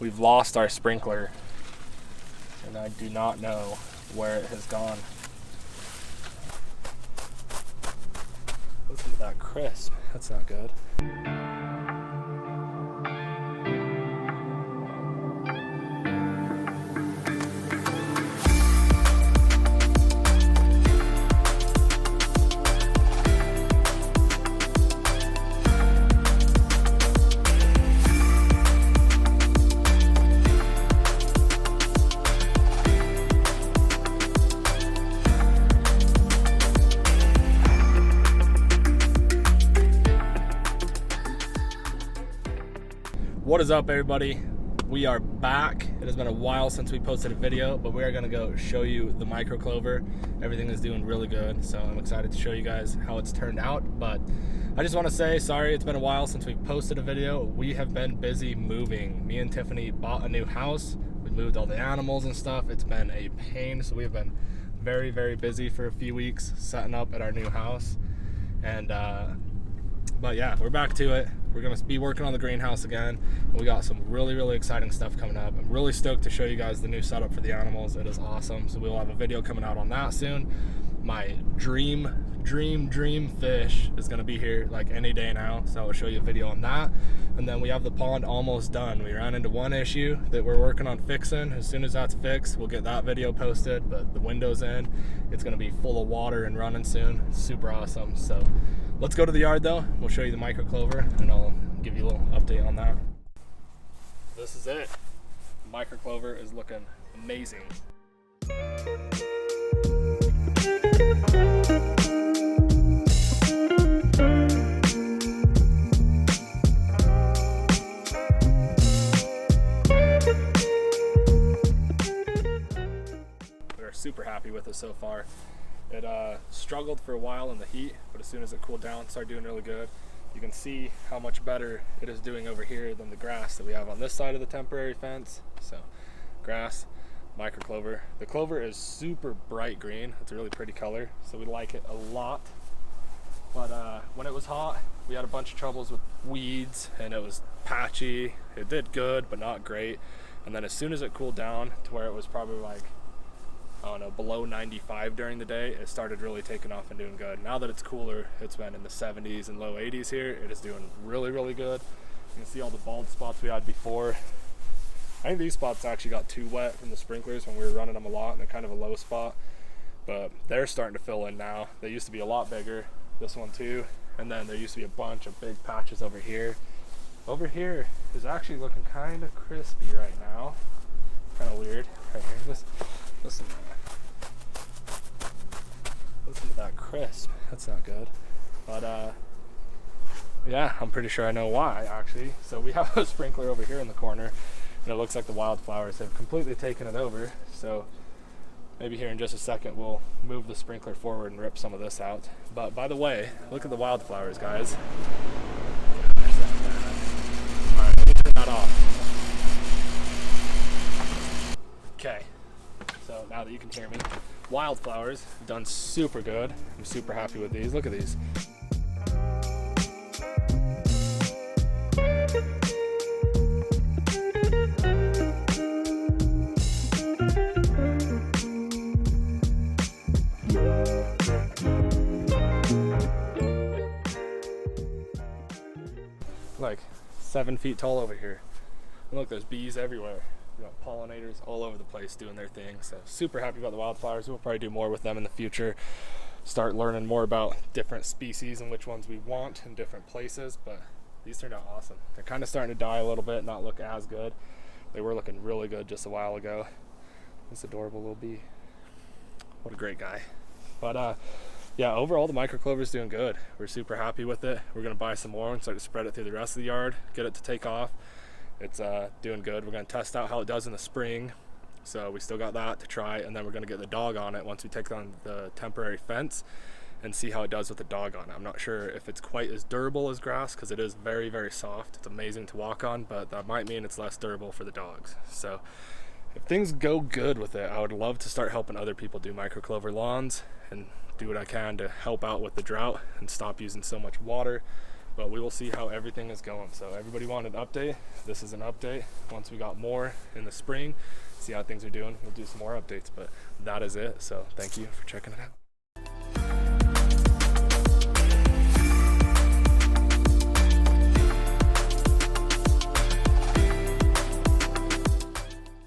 we've lost our sprinkler, and I do not know where it has gone. Listen to that crisp. That's not good. What is up, everybody? We are back. It has been a while since we posted a video, but we are going to go show you the microclover. Everything is doing really good, so I'm excited to show you guys how it's turned out. But I just want to say sorry, it's been a while since we posted a video. We have been busy moving. Me and Tiffany bought a new house. We moved all the animals and stuff. It's been a pain, so we've been very, very busy for a few weeks setting up at our new house. And but yeah, we're back to it. We're gonna be working on the greenhouse again. We got some really, really exciting stuff coming up. I'm really stoked to show you guys the new setup for the animals. It is awesome. So we'll have a video coming out on that soon. My dream fish is gonna be here like any day now. So I'll show you a video on that. And then we have the pond almost done. We ran into one issue that we're working on fixing. As soon as that's fixed, we'll get that video posted, but the window's in. It's gonna be full of water and running soon. It's super awesome. So let's go to the yard though. We'll show you the microclover and I'll give you a little update on that. This is it. The microclover is looking amazing. We're super happy with it so far. It struggled for a while in the heat, but as soon as it cooled down, it started doing really good. You can see how much better it is doing over here than the grass that we have on this side of the temporary fence. So grass, microclover. The clover is super bright green. It's a really pretty color, so we like it a lot. But when it was hot, we had a bunch of troubles with weeds and it was patchy. It did good, but not great. And then as soon as it cooled down to where it was probably like, I don't know, below 95 during the day, it started really taking off and doing good. Now that it's cooler, it's been in the 70s and low 80s here. It is doing really, really good. You can see all the bald spots we had before. I think these spots actually got too wet from the sprinklers when we were running them a lot, and they're kind of a low spot. But they're starting to fill in now. They used to be a lot bigger, this one too. And then there used to be a bunch of big patches over here. Over here is actually looking kind of crispy right now. Kind of weird. Right here, listen to that. Listen to that crisp. That's not good. But yeah, I'm pretty sure I know why actually. So we have a sprinkler over here in the corner, and it looks like the wildflowers have completely taken it over. So maybe here in just a second we'll move the sprinkler forward and rip some of this out. But by the way, look at the wildflowers, guys. Alright, let me turn that off. Okay. So now that you can hear me, wildflowers have done super good. I'm super happy with these. Look at these. Like 7 feet tall over here. And look, there's bees everywhere. We got pollinators all over the place doing their thing. So super happy about the wildflowers. We'll probably do more with them in the future. Start learning more about different species and which ones we want in different places. But these turned out awesome. They're kind of starting to die a little bit, not look as good. They were looking really good just a while ago. This adorable little bee. What a great guy. But yeah, overall the microclover is doing good. We're super happy with it. We're gonna buy some more and start to spread it through the rest of the yard, get it to take off. It's doing good. We're gonna test out how it does in the spring. So we still got that to try, and then we're gonna get the dog on it once we take on the temporary fence and see how it does with the dog on it. I'm not sure if it's quite as durable as grass because it is very, very soft. It's amazing to walk on, but that might mean it's less durable for the dogs. So if things go good with it, I would love to start helping other people do microclover lawns and do what I can to help out with the drought and stop using so much water. but we will see how everything is going. So everybody wanted an update. This is an update. Once we got more in the spring, see how things are doing, we'll do some more updates, but that is it. So thank you for checking it out.